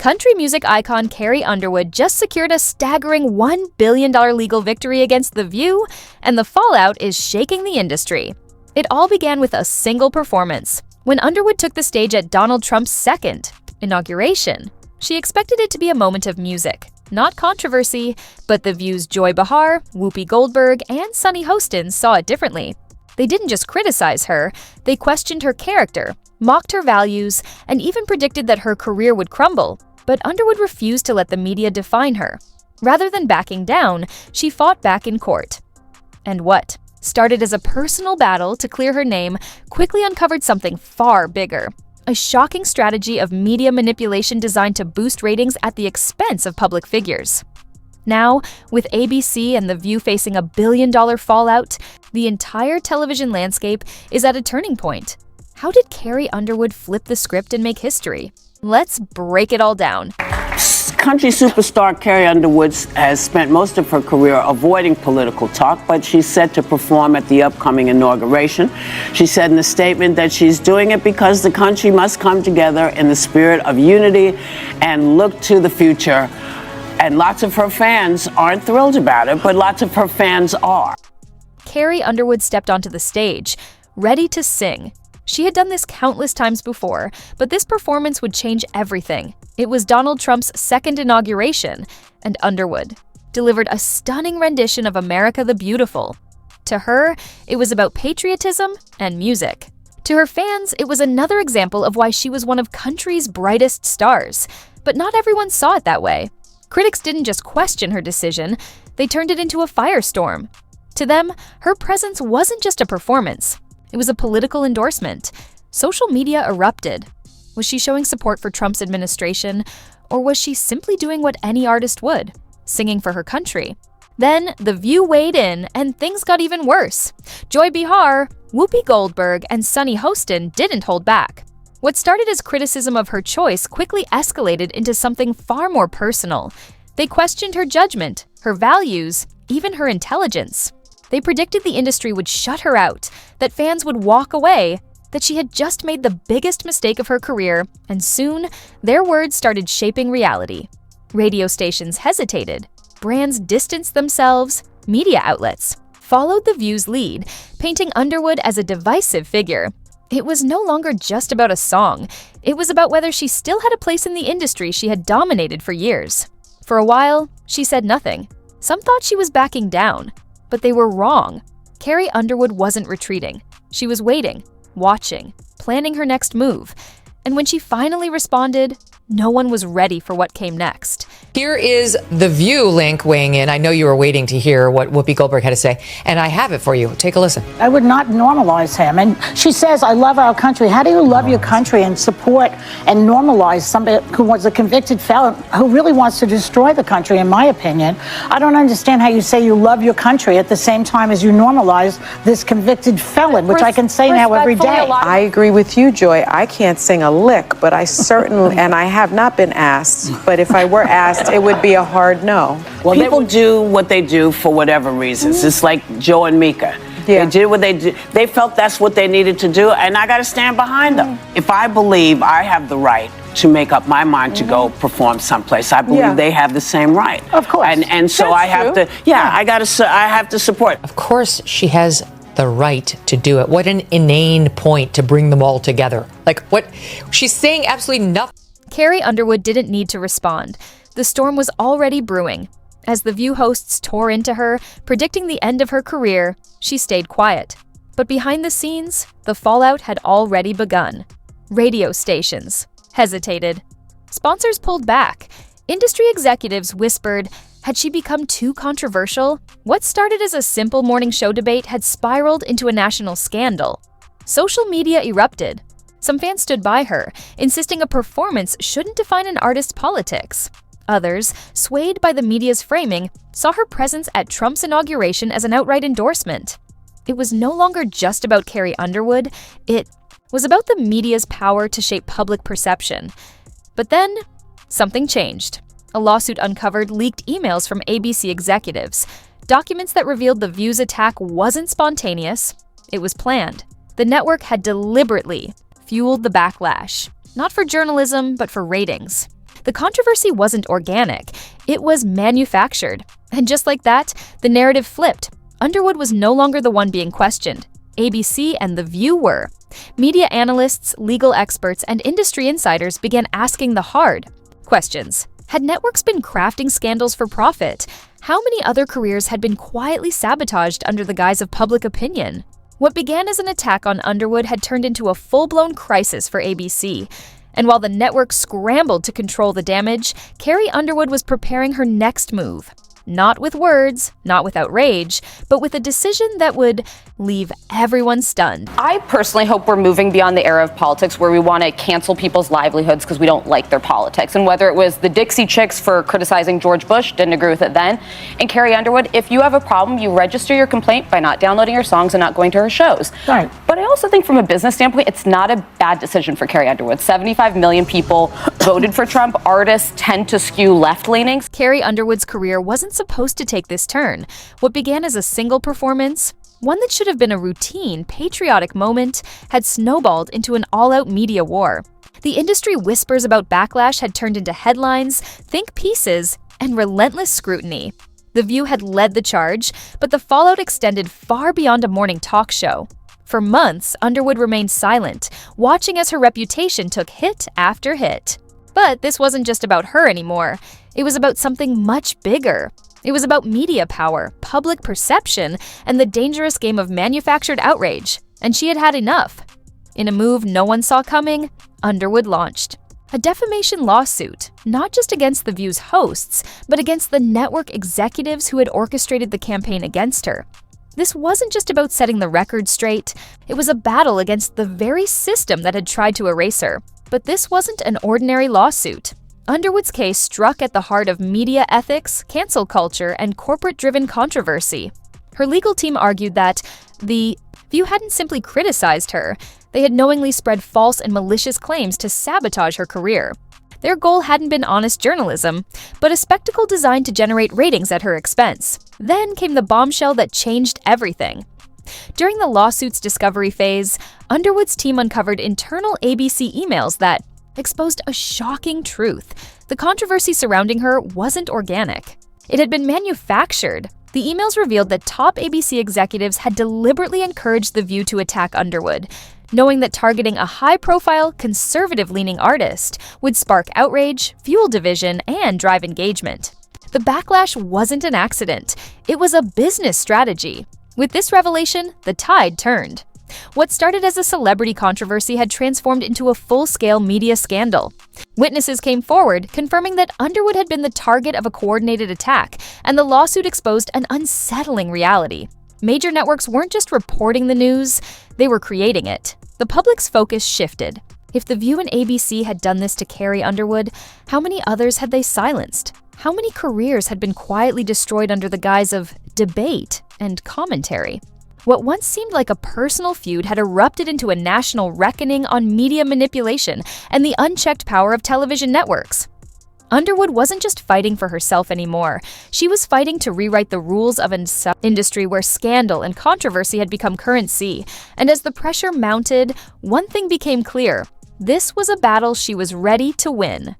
Country music icon Carrie Underwood just secured a staggering $1 billion legal victory against The View, and the fallout is shaking the industry. It all began with a single performance. When Underwood took the stage at Donald Trump's second inauguration, she expected it to be a moment of music, not controversy, but The View's Joy Behar, Whoopi Goldberg, and Sunny Hostin saw it differently. They didn't just criticize her, they questioned her character, mocked her values, and even predicted that her career would crumble. But Underwood refused to let the media define her. Rather than backing down, she fought back in court. And what started as a personal battle to clear her name quickly uncovered something far bigger. A shocking strategy of media manipulation designed to boost ratings at the expense of public figures. Now, with ABC and The View facing $1 billion fallout, the entire television landscape is at a turning point. How did Carrie Underwood flip the script and make history? Let's break it all down. Country superstar Carrie Underwood has spent most of her career avoiding political talk, but she's set to perform at the upcoming inauguration. She said in a statement that she's doing it because the country must come together in the spirit of unity and look to the future. And lots of her fans aren't thrilled about it, but lots of her fans are. Carrie Underwood stepped onto the stage, ready to sing. She had done this countless times before, but this performance would change everything. It was Donald Trump's second inauguration, and Underwood delivered a stunning rendition of America the Beautiful. To her, it was about patriotism and music. To her fans, it was another example of why she was one of country's brightest stars. But not everyone saw it that way. Critics didn't just question her decision, they turned it into a firestorm. To them, her presence wasn't just a performance. It was a political endorsement. Social media erupted. Was she showing support for Trump's administration, or was she simply doing what any artist would, singing for her country? Then, The View weighed in, and things got even worse. Joy Behar, Whoopi Goldberg, and Sunny Hostin didn't hold back. What started as criticism of her choice quickly escalated into something far more personal. They questioned her judgment, her values, even her intelligence. They predicted the industry would shut her out, that fans would walk away, that she had just made the biggest mistake of her career, and soon, their words started shaping reality. Radio stations hesitated, brands distanced themselves, media outlets followed The View's lead, painting Underwood as a divisive figure. It was no longer just about a song, it was about whether she still had a place in the industry she had dominated for years. For a while, she said nothing. Some thought she was backing down. But they were wrong. Carrie Underwood wasn't retreating. She was waiting, watching, planning her next move. And when she finally responded, no one was ready for what came next. Here is The View link weighing in. I know you were waiting to hear what Whoopi Goldberg had to say, and I have it for you. Take a listen. I would not normalize him. And she says, I love our country. How do you love your country and support and normalize somebody who was a convicted felon who really wants to destroy the country, in my opinion? I don't understand how you say you love your country at the same time as you normalize this convicted felon, which I can say now every day. I agree with you, Joy. I can't sing a lick, but I certainly, and I have not been asked, but if I were asked, it would be a hard no. Well, people do what they do for whatever reasons. It's like Joe and Mika. Yeah. They did what they did. They felt that's what they needed to do, and I got to stand behind them. If I believe I have the right to make up my mind to go perform someplace, I believe they have the same right. Of course. And so That's I have true. to, I have to support. Of course, she has the right to do it. What an inane point to bring them all together. Like, what? She's saying absolutely nothing. Carrie Underwood didn't need to respond. The storm was already brewing. As The View hosts tore into her, predicting the end of her career, she stayed quiet. But behind the scenes, the fallout had already begun. Radio stations hesitated. Sponsors pulled back. Industry executives whispered, had she become too controversial? What started as a simple morning show debate had spiraled into a national scandal. Social media erupted. Some fans stood by her, insisting a performance shouldn't define an artist's politics. Others, swayed by the media's framing, saw her presence at Trump's inauguration as an outright endorsement. It was no longer just about Carrie Underwood, it was about the media's power to shape public perception. But then, something changed. A lawsuit uncovered leaked emails from ABC executives, documents that revealed The View's attack wasn't spontaneous, it was planned. The network had deliberately fueled the backlash, not for journalism, but for ratings. The controversy wasn't organic, it was manufactured. And just like that, the narrative flipped. Underwood was no longer the one being questioned. ABC and The View were. Media analysts, legal experts, and industry insiders began asking the hard questions. Had networks been crafting scandals for profit? How many other careers had been quietly sabotaged under the guise of public opinion? What began as an attack on Underwood had turned into a full-blown crisis for ABC. And while the network scrambled to control the damage, Carrie Underwood was preparing her next move. Not with words, not with outrage, but with a decision that would leave everyone stunned. I personally hope we're moving beyond the era of politics where we want to cancel people's livelihoods because we don't like their politics. And whether it was the Dixie Chicks for criticizing George Bush, didn't agree with it then, and Carrie Underwood, if you have a problem, you register your complaint by not downloading her songs and not going to her shows. Right. But I also think from a business standpoint, it's not a bad decision for Carrie Underwood. 75 million people voted for Trump. Artists tend to skew left-leaning. Carrie Underwood's career wasn't supposed to take this turn. What began as a single performance, one that should have been a routine, patriotic moment, had snowballed into an all-out media war. The industry whispers about backlash had turned into headlines, think pieces, and relentless scrutiny. The View had led the charge, but the fallout extended far beyond a morning talk show. For months, Underwood remained silent, watching as her reputation took hit after hit. But this wasn't just about her anymore. It was about something much bigger. It was about media power, public perception, and the dangerous game of manufactured outrage. And she had had enough. In a move no one saw coming, Underwood launched a defamation lawsuit, not just against The View's hosts, but against the network executives who had orchestrated the campaign against her. This wasn't just about setting the record straight. It was a battle against the very system that had tried to erase her. But this wasn't an ordinary lawsuit. Underwood's case struck at the heart of media ethics, cancel culture, and corporate-driven controversy. Her legal team argued that The View hadn't simply criticized her, they had knowingly spread false and malicious claims to sabotage her career. Their goal hadn't been honest journalism, but a spectacle designed to generate ratings at her expense. Then came the bombshell that changed everything. During the lawsuit's discovery phase, Underwood's team uncovered internal ABC emails that exposed a shocking truth. The controversy surrounding her wasn't organic. It had been manufactured. The emails revealed that top ABC executives had deliberately encouraged The View to attack Underwood, knowing that targeting a high-profile, conservative-leaning artist would spark outrage, fuel division, and drive engagement. The backlash wasn't an accident. It was a business strategy. With this revelation, the tide turned. What started as a celebrity controversy had transformed into a full-scale media scandal. Witnesses came forward, confirming that Underwood had been the target of a coordinated attack, and the lawsuit exposed an unsettling reality. Major networks weren't just reporting the news, they were creating it. The public's focus shifted. If The View and ABC had done this to Carrie Underwood, how many others had they silenced? How many careers had been quietly destroyed under the guise of debate and commentary? What once seemed like a personal feud had erupted into a national reckoning on media manipulation and the unchecked power of television networks. Underwood wasn't just fighting for herself anymore. She was fighting to rewrite the rules of an industry where scandal and controversy had become currency. And as the pressure mounted, one thing became clear. This was a battle she was ready to win.